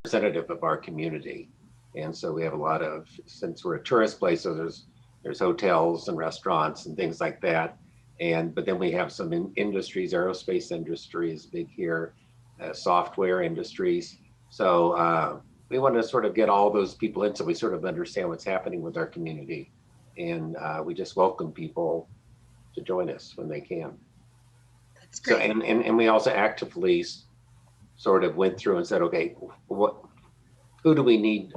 representative of our community. And so we have a lot of, since we're a tourist place, so there's hotels and restaurants and things like that. But then we have some industries, aerospace industry is big here, software industries. So we want to sort of get all those people in so we sort of understand what's happening with our community. And we just welcome people to join us when they can. That's great. So, and we also actively sort of went through and said, okay, who do we need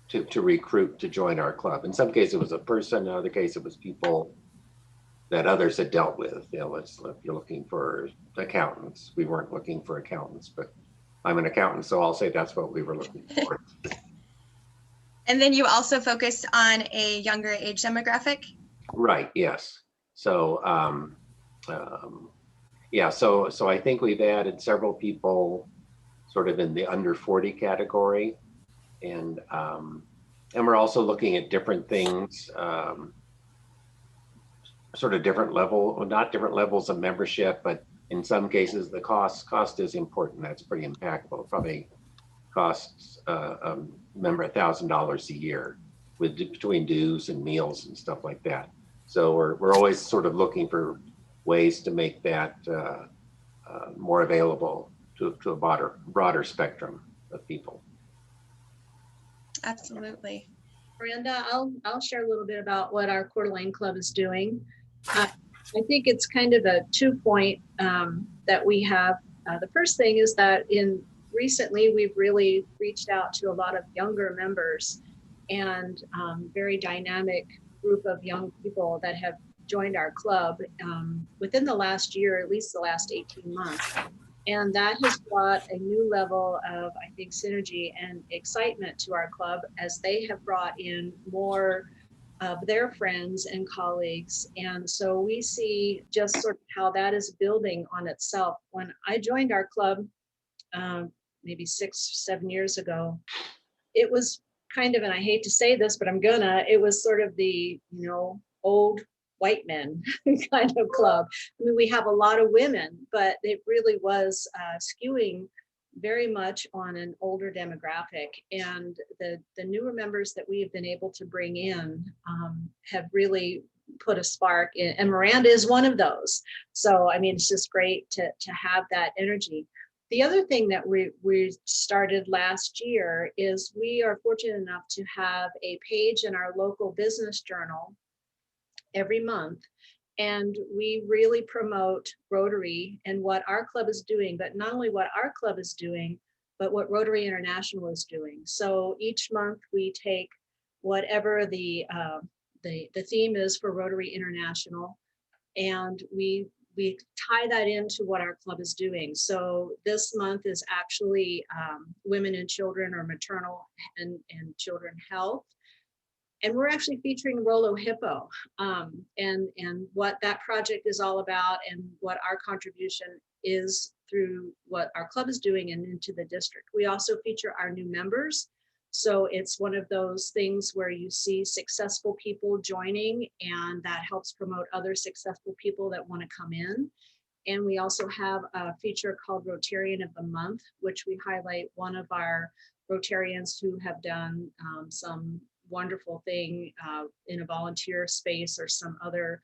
to recruit to join our club? In some cases it was a person, in other cases it was people that others had dealt with. You know, if you're looking for accountants, we weren't looking for accountants, but I'm an accountant, so I'll say that's what we were looking for. And then you also focused on a younger age demographic? Right, yes. So yeah, so I think we've added several people sort of in the under 40 category. And we're also looking at different things, sort of different level, well, not different levels of membership, but in some cases the cost is important. That's pretty impactful. It probably costs a member $1,000 a year with between dues and meals and stuff like that. So we're always sort of looking for ways to make that more available to a broader spectrum of people. Absolutely. Miranda, I'll share a little bit about what our Coeur d'Alene Club is doing. I think it's kind of a 2-point that we have. The first thing is that recently we've really reached out to a lot of younger members and very dynamic group of young people that have joined our club within the last year, at least the last 18 months. And that has brought a new level of, I think, synergy and excitement to our club as they have brought in more of their friends and colleagues. And so we see just sort of how that is building on itself. When I joined our club, maybe 6-7 years ago, it was kind of, and I hate to say this, but it was sort of the, old white men kind of club. I mean, we have a lot of women, but it really was skewing very much on an older demographic. And the newer members that we have been able to bring in have really put a spark in, and Miranda is one of those. So, I mean, it's just great to have that energy. The other thing that we started last year is we are fortunate enough to have a page in our local business journal every month. And we really promote Rotary and what our club is doing, but not only what our club is doing, but what Rotary International is doing. So each month we take whatever the theme is for Rotary International, and we tie that into what our club is doing. So this month is actually women and children, or maternal and children health. And we're actually featuring Rolo Hippo and what that project is all about, and what our contribution is through what our club is doing and into the district. We also feature our new members. So it's one of those things where you see successful people joining, and that helps promote other successful people that want to come in. And we also have a feature called Rotarian of the Month, which we highlight one of our Rotarians who have done some wonderful thing in a volunteer space or some other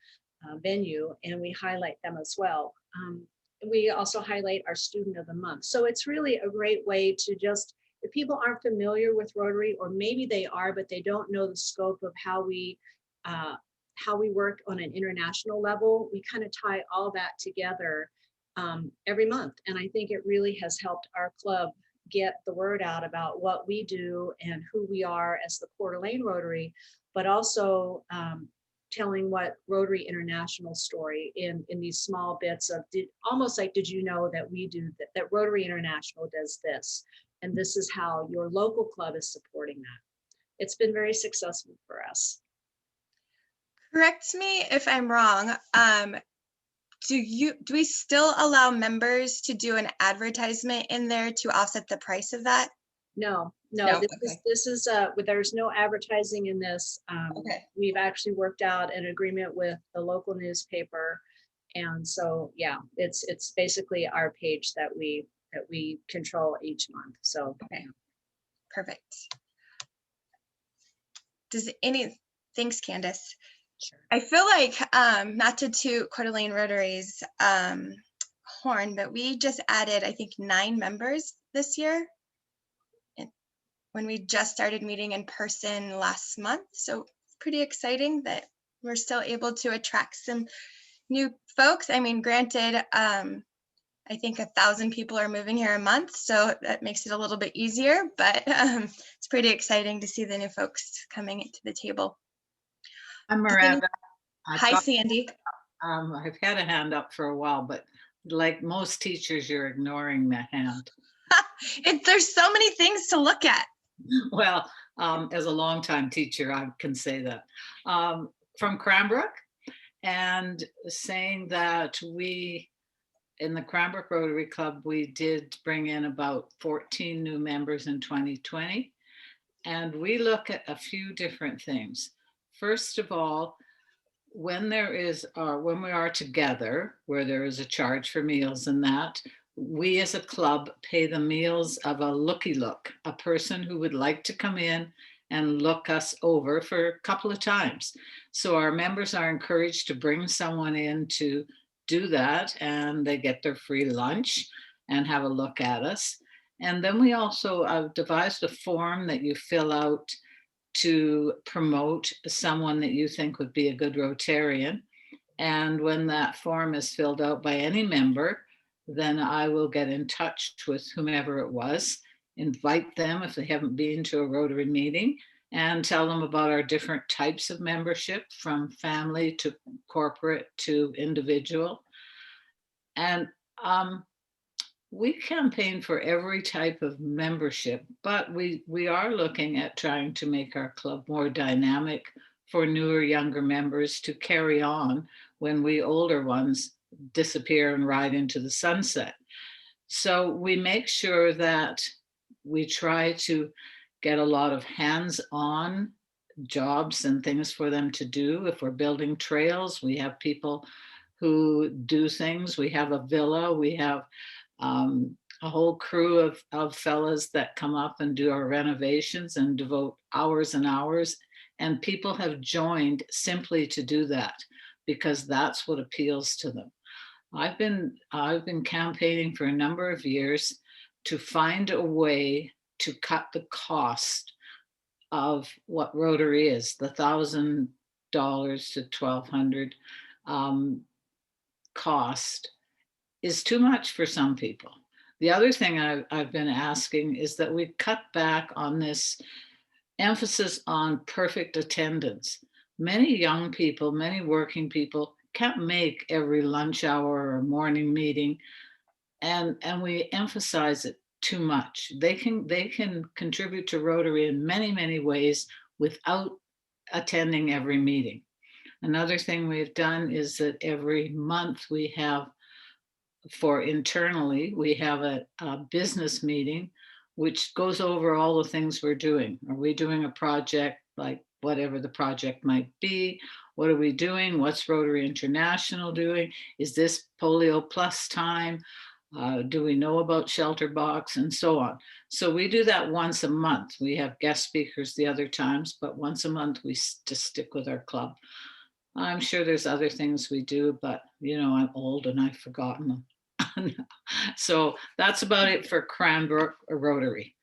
venue, and we highlight them as well. We also highlight our Student of the Month. So it's really a great way to just, if people aren't familiar with Rotary, or maybe they are, but they don't know the scope of how we work on an international level, we kind of tie all that together every month. And I think it really has helped our club get the word out about what we do and who we are as the Coeur d'Alene Rotary, but also telling what Rotary International story in these small bits of, almost like, did you know that we do that Rotary International does this, and this is how your local club is supporting that. It's been very successful for us. Correct me if I'm wrong. Do we still allow members to do an advertisement in there to offset the price of that? No. Okay. This is there's no advertising in this. Okay. We've actually worked out an agreement with the local newspaper, and so yeah, it's basically our page that we control each month. So okay. Perfect. Thanks, Candace. Sure. I feel like, not to toot Coeur d'Alene Rotary's horn, but we just added, I think, 9 members this year when we just started meeting in person last month. So it's pretty exciting that we're still able to attract some new folks. I mean, granted, I think 1,000 people are moving here a month, so that makes it a little bit easier, but it's pretty exciting to see the new folks coming into the table. I'm Miranda. Hi, Sandy. I've had a hand up for a while, but like most teachers, you're ignoring that hand. There's so many things to look at. Well, as a longtime teacher, I can say that. From Cranbrook, and saying that we, in the Cranbrook Rotary Club, we did bring in about 14 new members in 2020. And we look at a few different things. First of all, when we are together, where there is a charge for meals and that, we as a club pay the meals of a looky-look, a person who would like to come in and look us over for a couple of times. So our members are encouraged to bring someone in to do that, and they get their free lunch and have a look at us. And then we also devised a form that you fill out to promote someone that you think would be a good Rotarian. And when that form is filled out by any member, then I will get in touch with whomever it was, invite them if they haven't been to a Rotary meeting, and tell them about our different types of membership, from family to corporate to individual. And we campaign for every type of membership, but we are looking at trying to make our club more dynamic for newer, younger members to carry on when we older ones disappear and ride into the sunset. So we make sure that we try to get a lot of hands-on jobs and things for them to do. If we're building trails, we have people who do things. We have a villa, we have a whole crew of fellas that come up and do our renovations and devote hours and hours. And people have joined simply to do that because that's what appeals to them. I've been campaigning for a number of years to find a way to cut the cost of what Rotary is, the $1,000 to $1,200 cost is too much for some people. The other thing I've been asking is that we cut back on this emphasis on perfect attendance. Many young people, many working people can't make every lunch hour or morning meeting, and we emphasize it too much. They can contribute to Rotary in many, many ways without attending every meeting. Another thing we've done is that every month we have, for internally, we have a business meeting which goes over all the things we're doing. Are we doing a project, like whatever the project might be? What are we doing? What's Rotary International doing? Is this Polio Plus time? Do we know about Shelter Box, and so on? So we do that once a month. We have guest speakers the other times, but once a month we just stick with our club. I'm sure there's other things we do, but you know, I'm old and I've forgotten them. So that's about it for Cranbrook Rotary.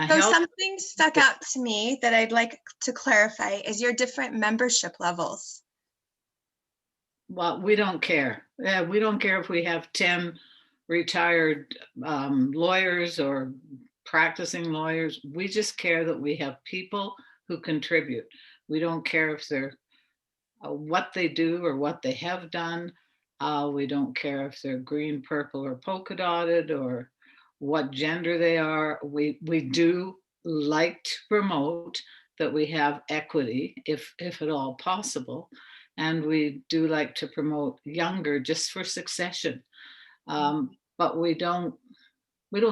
So something stuck out to me that I'd like to clarify is your different membership levels. Well, we don't care. We don't care if we have 10 retired lawyers or practicing lawyers. We just care that we have people who contribute. We don't care if they're what they do or what they have done. We don't care if they're green, purple, or polka dotted, or what gender they are. We do like to promote that we have equity, if at all possible. And we do like to promote younger, just for succession. But we don't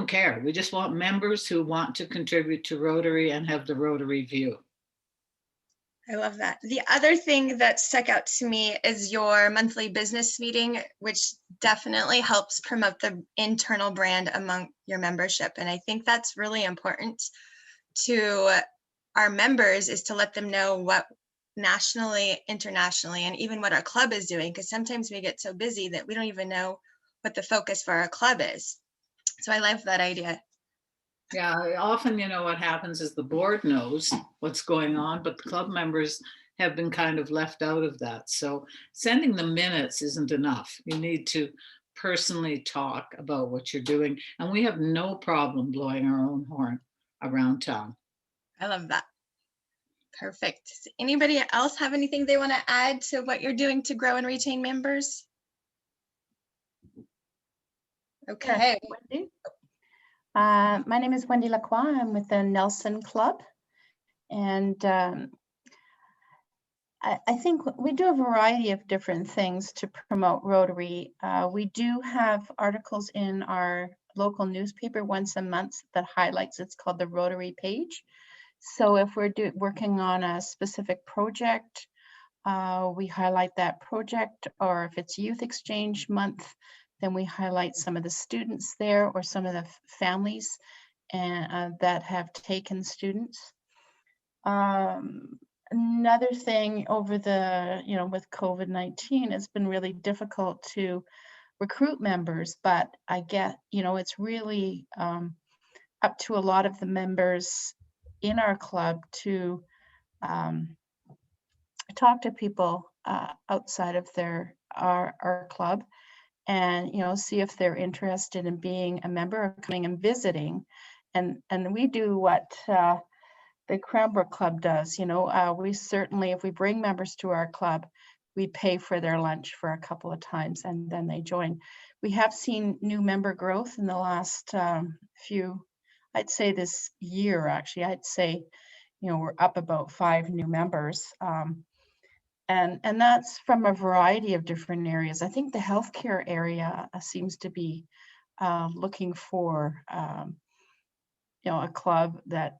care. We just want members who want to contribute to Rotary and have the Rotary view. I love that. The other thing that stuck out to me is your monthly business meeting, which definitely helps promote the internal brand among your membership. And I think that's really important to our members is to let them know what nationally, internationally, and even what our club is doing, because sometimes we get so busy that we don't even know what the focus for our club is. So I love that idea. Yeah, often, what happens is the board knows what's going on, but the club members have been kind of left out of that. So sending the minutes isn't enough. You need to personally talk about what you're doing. And we have no problem blowing our own horn around town. I love that. Perfect. Does anybody else have anything they want to add to what you're doing to grow and retain members? Okay. Wendy. My name is Wendy Lacroix. I'm with the Nelson Club. And I think we do a variety of different things to promote Rotary. We do have articles in our local newspaper once a month that highlights, it's called the Rotary page. So if we're working on a specific project, we highlight that project, or if it's Youth Exchange Month, then we highlight some of the students there or some of the families that have taken students. Another thing over the, with COVID-19, it's been really difficult to recruit members, but I get, it's really up to a lot of the members in our club to talk to people outside of our club and see if they're interested in being a member or coming and visiting. And we do what the Cranbrook Club does. We certainly, if we bring members to our club, we pay for their lunch for a couple of times and then they join. We have seen new member growth in the last I'd say this year, actually. I'd say, we're up about 5 new members. And that's from a variety of different areas. I think the healthcare area seems to be looking for, a club that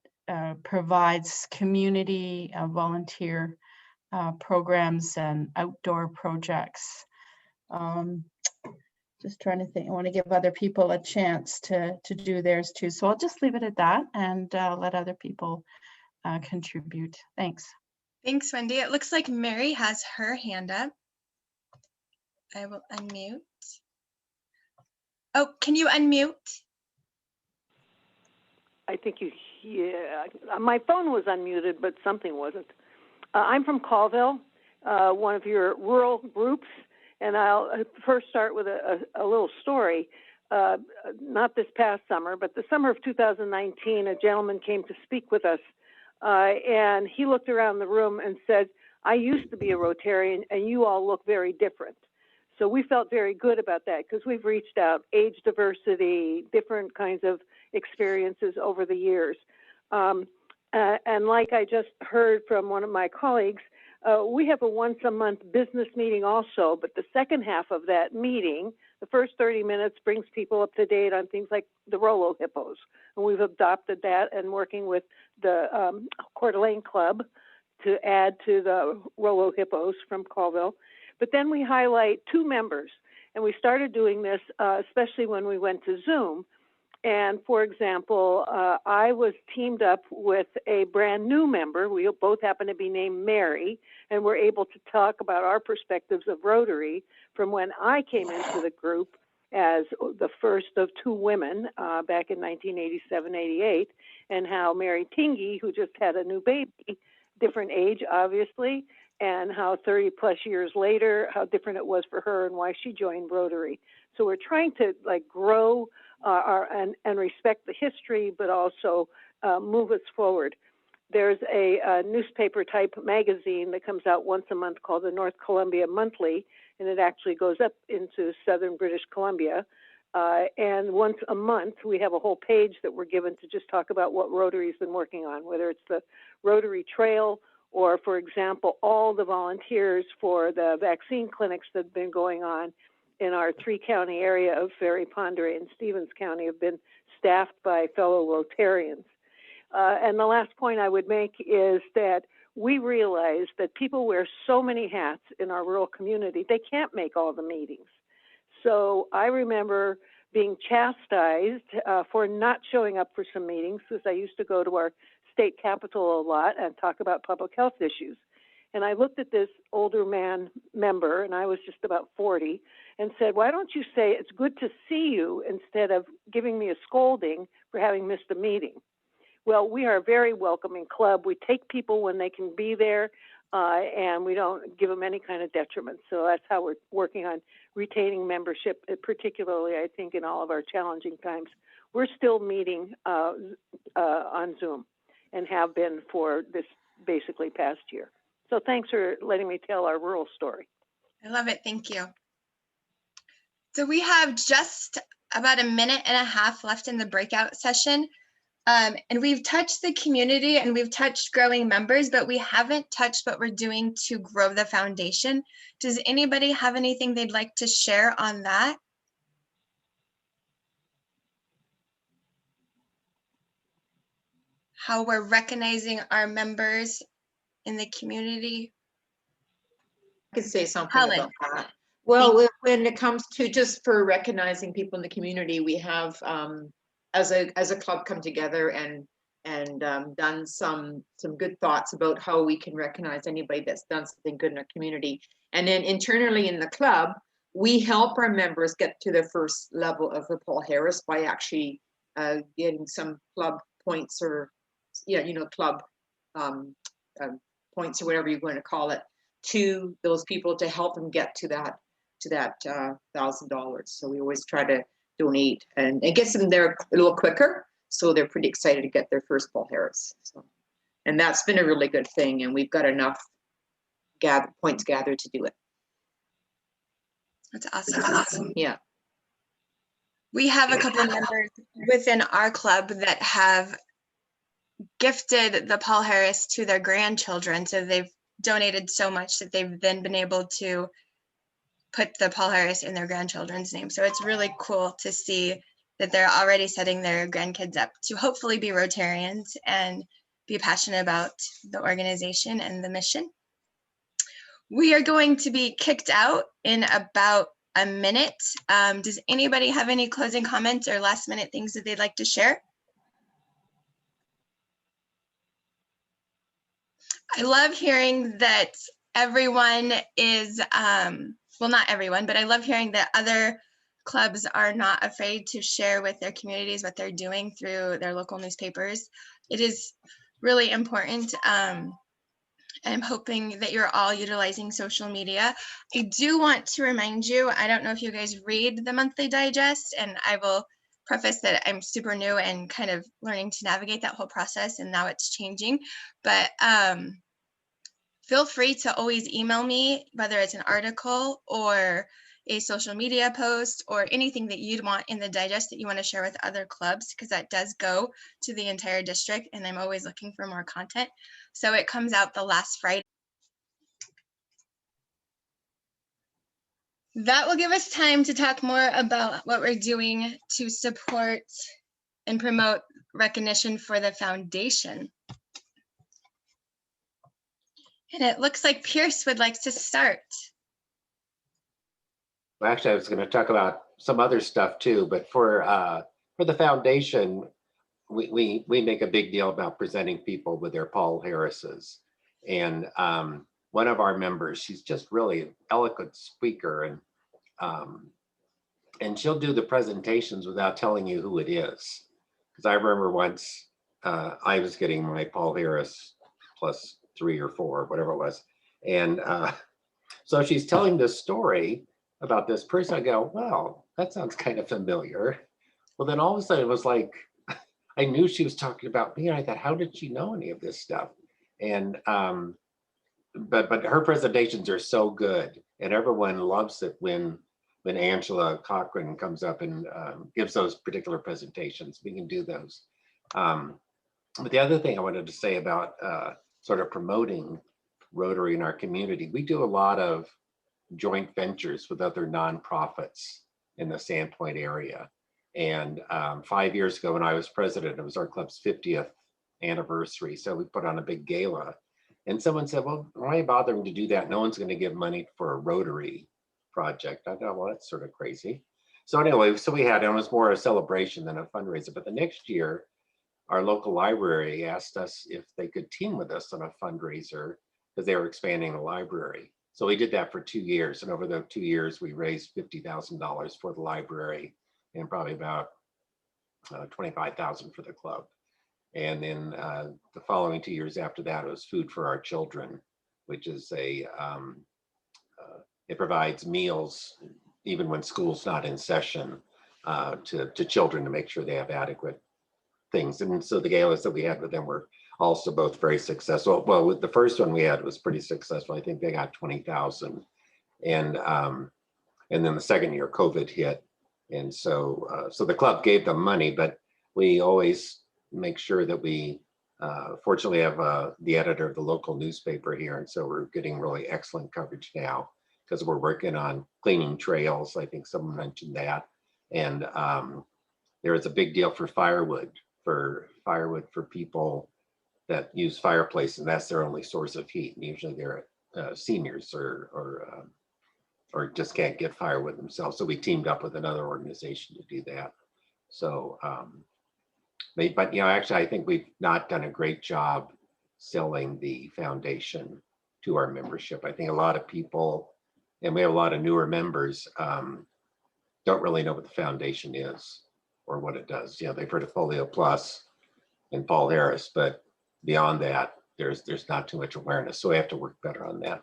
provides community volunteer programs and outdoor projects. Just trying to think, I want to give other people a chance to do theirs too. So I'll just leave it at that and let other people contribute. Thanks. Thanks, Wendy. It looks like Mary has her hand up. I will unmute. Oh, can you unmute? I think my phone was unmuted, but something wasn't. I'm from Colville, one of your rural groups, and I'll first start with a little story. Not this past summer, but the summer of 2019, a gentleman came to speak with us, and he looked around the room and said, I used to be a Rotarian, and you all look very different. So we felt very good about that because we've reached out, age diversity, different kinds of experiences over the years. And like I just heard from one of my colleagues, we have a once a month business meeting also, but the second half of that meeting, the first 30 minutes brings people up to date on things like the Rolo hippos. And we've adopted that and working with the Coeur d'Alene Club to add to the Rolo hippos from Colville. But then we highlight 2 members, and we started doing this, especially when we went to Zoom. And for example, I was teamed up with a brand new member. We both happen to be named Mary, and we're able to talk about our perspectives of Rotary from when I came into the group as the first of 2 women back in 1987-88, and how Mary Tingy, who just had a new baby, different age, obviously, and how 30 plus years later, how different it was for her and why she joined Rotary. So we're trying to grow and respect the history, but also move us forward. There's a newspaper type magazine that comes out once a month called the North Columbia Monthly, and it actually goes up into southern British Columbia. And once a month, we have a whole page that we're given to just talk about what Rotary's been working on, whether it's the Rotary Trail, or, for example, all the volunteers for the vaccine clinics that have been going on in our 3-county area of Ferry, Pondere, and Stevens County have been staffed by fellow Rotarians. And the last point I would make is that we realize that people wear so many hats in our rural community, they can't make all the meetings. So I remember being chastised for not showing up for some meetings, because I used to go to our state capitol a lot and talk about public health issues. And I looked at this older man member, and I was just about 40, and said, why don't you say it's good to see you instead of giving me a scolding for having missed a meeting? Well, we are a very welcoming club. We take people when they can be there, and we don't give them any kind of detriment. So that's how we're working on retaining membership, particularly, I think, in all of our challenging times. We're still meeting on Zoom and have been for this basically past year. So thanks for letting me tell our rural story. I love it. Thank you. So we have just about a minute and a half left in the breakout session. And we've touched the community and we've touched growing members, but we haven't touched what we're doing to grow the foundation. Does anybody have anything they'd like to share on that? How we're recognizing our members in the community? I could say something Helen. about that. Well, when it comes to just for recognizing people in the community, we have as a club come together and done some good thoughts about how we can recognize anybody that's done something good in our community. And then internally in the club, we help our members get to their first level of the Paul Harris by actually getting some club points or club points or whatever you're going to call it to those people to help them get to that $1,000. So we always try to donate, and it gets them there a little quicker. So they're pretty excited to get their first Paul Harris. So, and that's been a really good thing, and we've got enough points gathered to do it. That's awesome. Yeah. We have a couple of members within our club that have gifted the Paul Harris to their grandchildren. So they've donated so much that they've then been able to put the Paul Harris in their grandchildren's name. So it's really cool to see that they're already setting their grandkids up to hopefully be Rotarians and be passionate about the organization and the mission. We are going to be kicked out in about a minute. Does anybody have any closing comments or last minute things that they'd like to share? I love hearing that everyone is, well, not everyone, but I love hearing that other clubs are not afraid to share with their communities what they're doing through their local newspapers. It is really important. I'm hoping that you're all utilizing social media. I do want to remind you, I don't know if you guys read the monthly digest, and I will preface that I'm super new and kind of learning to navigate that whole process, and now it's changing. But feel free to always email me, whether it's an article or a social media post or anything that you'd want in the digest that you want to share with other clubs, because that does go to the entire district, and I'm always looking for more content. So it comes out the last Friday. That will give us time to talk more about what we're doing to support and promote recognition for the foundation. And it looks like Pierce would like to start. Well, actually, I was going to talk about some other stuff too, but for the foundation, we make a big deal about presenting people with their Paul Harrises. And one of our members, she's just really an eloquent speaker, and she'll do the presentations without telling you who it is. Because I remember once I was getting my Paul Harris +3 or 4, whatever it was. And so she's telling this story about this person. I go, well, that sounds kind of familiar. Well, then all of a sudden it was like, I knew she was talking about me, and I thought, how did she know any of this stuff? And but her presentations are so good, and everyone loves it when Angela Cochran comes up and gives those particular presentations. We can do those. But the other thing I wanted to say about sort of promoting Rotary in our community, we do a lot of joint ventures with other nonprofits in the Sandpoint area. And 5 years ago when I was president, it was our club's 50th anniversary. So we put on a big gala, and someone said, well, why are you bothering to do that? No one's going to give money for a Rotary project. I thought, well, that's sort of crazy. So anyway, so we had, it was more a celebration than a fundraiser. But the next year, our local library asked us if they could team with us on a fundraiser because they were expanding the library. So we did that for 2 years. And over the 2 years, we raised $50,000 for the library and probably about 25,000 for the club. And then the following 2 years after that, it was Food for Our Children, which is it provides meals even when school's not in session to children to make sure they have adequate things. And so the galas that we had with them were also both very successful. Well, with the first one we had was pretty successful. I think they got 20,000. And then the second year COVID hit. And so the club gave them money, but we always make sure that we fortunately have the editor of the local newspaper here. And so we're getting really excellent coverage now because we're working on cleaning trails. I think someone mentioned that. And there is a big deal for firewood for people that use fireplace, and that's their only source of heat. And usually they're seniors or just can't get firewood themselves. So we teamed up with another organization to do that. So, but actually, I think we've not done a great job selling the foundation to our membership. I think a lot of people, and we have a lot of newer members, don't really know what the foundation is or what it does. They've heard of Folio Plus and Paul Harris, but beyond that, there's not too much awareness. So we have to work better on that.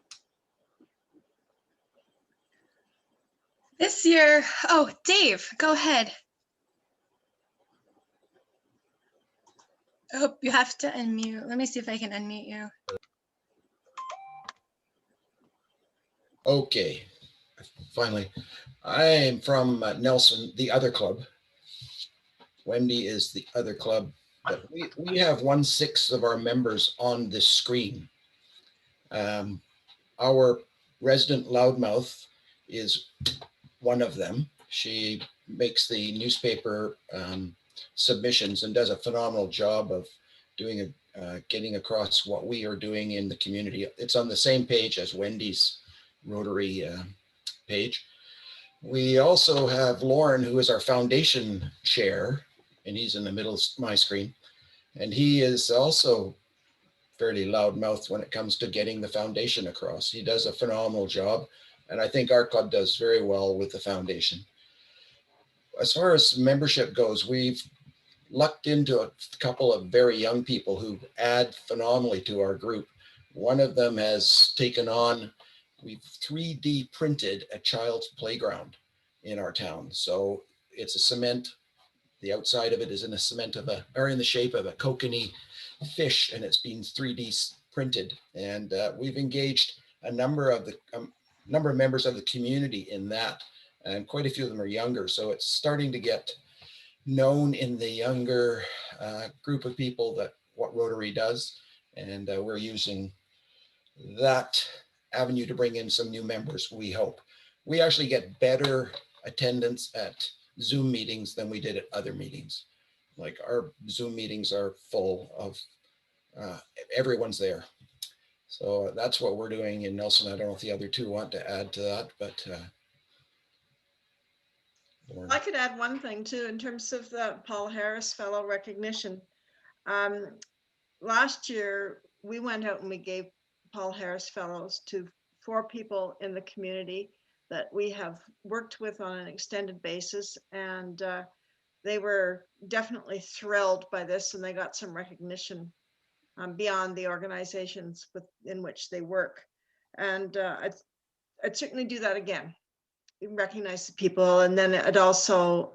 This year, oh, Dave, go ahead. Oh, you have to unmute. Let me see if I can unmute you. Okay, finally. I'm from Nelson, the other club. Wendy is the other club. But we have 1/6 of our members on this screen. Our resident loudmouth is one of them. She makes the newspaper submissions and does a phenomenal job of doing getting across what we are doing in the community. It's on the same page as Wendy's Rotary page. We also have Lauren, who is our foundation chair, and he's in the middle of my screen. And he is also fairly loudmouthed when it comes to getting the foundation across. He does a phenomenal job. And I think our club does very well with the foundation. As far as membership goes, we've lucked into a couple of very young people who add phenomenally to our group. One of them has taken on, we've 3D printed a child's playground in our town. So it's a cement. The outside of it is in a cement or in the shape of a kokanee fish, and it's been 3D printed. And we've engaged a number of members of the community in that, and quite a few of them are younger. So it's starting to get known in the younger group of people that what Rotary does, and we're using that avenue to bring in some new members. We hope we actually get better attendance at Zoom meetings than we did at other meetings. Like our Zoom meetings are full of everyone's there. So that's what we're doing in Nelson. I don't know if the other two want to add to that, but I could add one thing too, in terms of the Paul Harris Fellow recognition. Last year, we went out and we gave Paul Harris Fellows to 4 people in the community that we have worked with on an extended basis. And they were definitely thrilled by this, and they got some recognition beyond the organizations in which they work. And I'd certainly do that again. Recognize the people, and then it also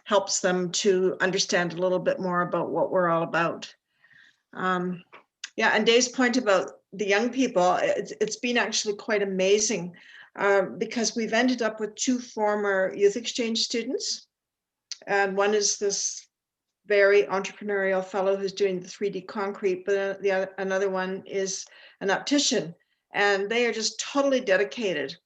helps them to understand a little bit more about what we're all about. Yeah, and Dave's point about the young people, it's been actually quite amazing because we've ended up with 2 former youth exchange students, and one is this very entrepreneurial fellow who's doing the 3D concrete, but another one is an optician, and they are just totally dedicated.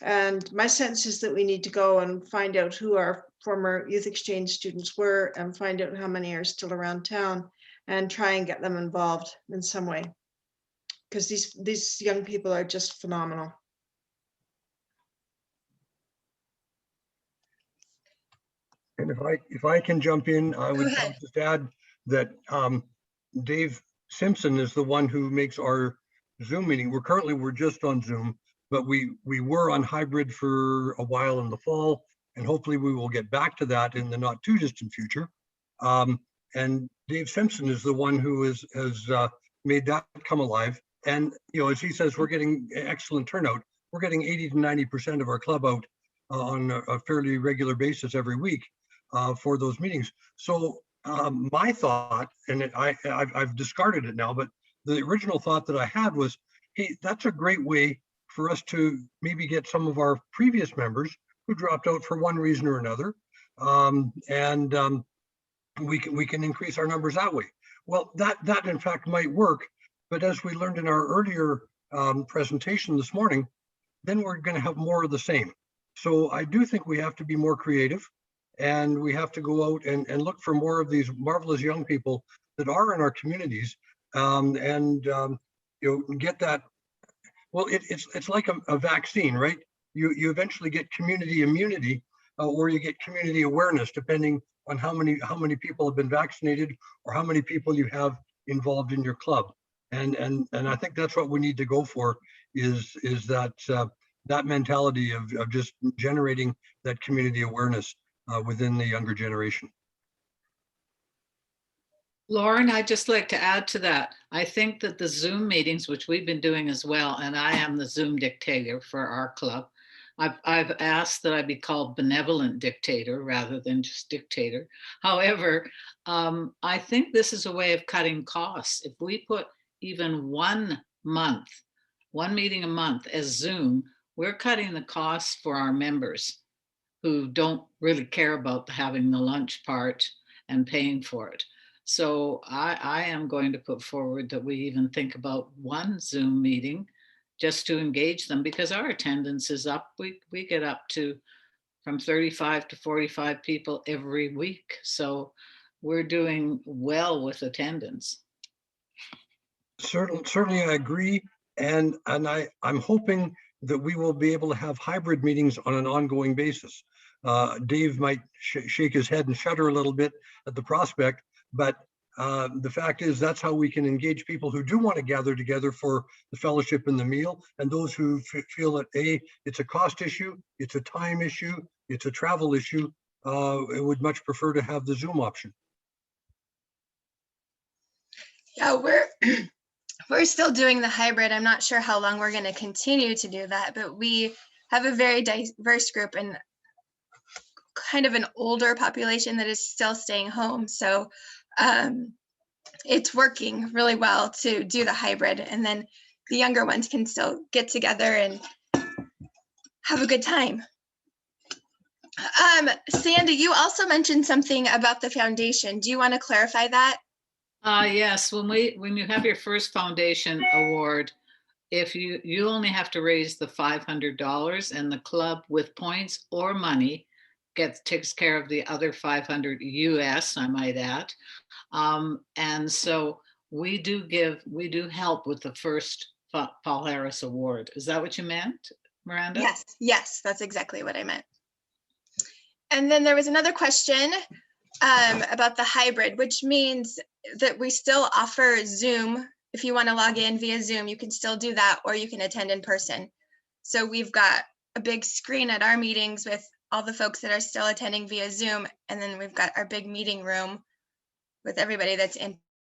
And my sense is that we need to go and find out who our former youth exchange students were and find out how many are still around town and try and get them involved in some way. Because these young people are just phenomenal. And if I can jump in, I would just add that Dave Simpson is the one who makes our Zoom meeting. We're just on Zoom, but we were on hybrid for a while in the fall, and hopefully we will get back to that in the not too distant future. And Dave Simpson is the one who has made that come alive. And as he says, we're getting excellent turnout. We're getting 80 to 90% of our club out on a fairly regular basis every week for those meetings. So my thought, and I've discarded it now, but the original thought that I had was, hey, that's a great way for us to maybe get some of our previous members who dropped out for one reason or another, we can increase our numbers that way. Well, that in fact might work, but as we learned in our earlier presentation this morning, then we're going to have more of the same. So I do think we have to be more creative, and we have to go out and look for more of these marvelous young people that are in our communities, get that. Well, it's like a vaccine, right? You eventually get community immunity, or you get community awareness, depending on how many people have been vaccinated or how many people you have involved in your club. And I think that's what we need to go for, is that mentality of just generating that community awareness within the younger generation. Lauren, I'd just like to add to that. I think that the Zoom meetings, which we've been doing as well, and I am the Zoom dictator for our club. I've asked that I be called benevolent dictator rather than just dictator. However, I think this is a way of cutting costs. If we put even 1 meeting a month as Zoom, we're cutting the costs for our members who don't really care about having the lunch part and paying for it. So I am going to put forward that we even think about 1 Zoom meeting just to engage them, because our attendance is up. We get up to from 35 to 45 people every week. So we're doing well with attendance. Certainly I agree. And I'm hoping that we will be able to have hybrid meetings on an ongoing basis. Dave might shake his head and shudder a little bit at the prospect, but the fact is that's how we can engage people who do want to gather together for the fellowship and the meal, and those who feel that it's a cost issue, it's a time issue, it's a travel issue, would much prefer to have the Zoom option. Yeah, we're still doing the hybrid. I'm not sure how long we're going to continue to do that, but we have a very diverse group and kind of an older population that is still staying home. So it's working really well to do the hybrid, and then the younger ones can still get together and have a good time. Sandy, you also mentioned something about the foundation. Do you want to clarify that? Yes, when you have your first foundation award, if you only have to raise the $500, and the club with points or money takes care of the other 500 US, I might add. And so we do help with the first Paul Harris Award. Is that what you meant, Miranda? Yes, that's exactly what I meant. And then there was another question about the hybrid, which means that we still offer Zoom. If you want to log in via Zoom, you can still do that, or you can attend in person. So we've got a big screen at our meetings with all the folks that are still attending via Zoom, and then we've got our big meeting room with everybody that's in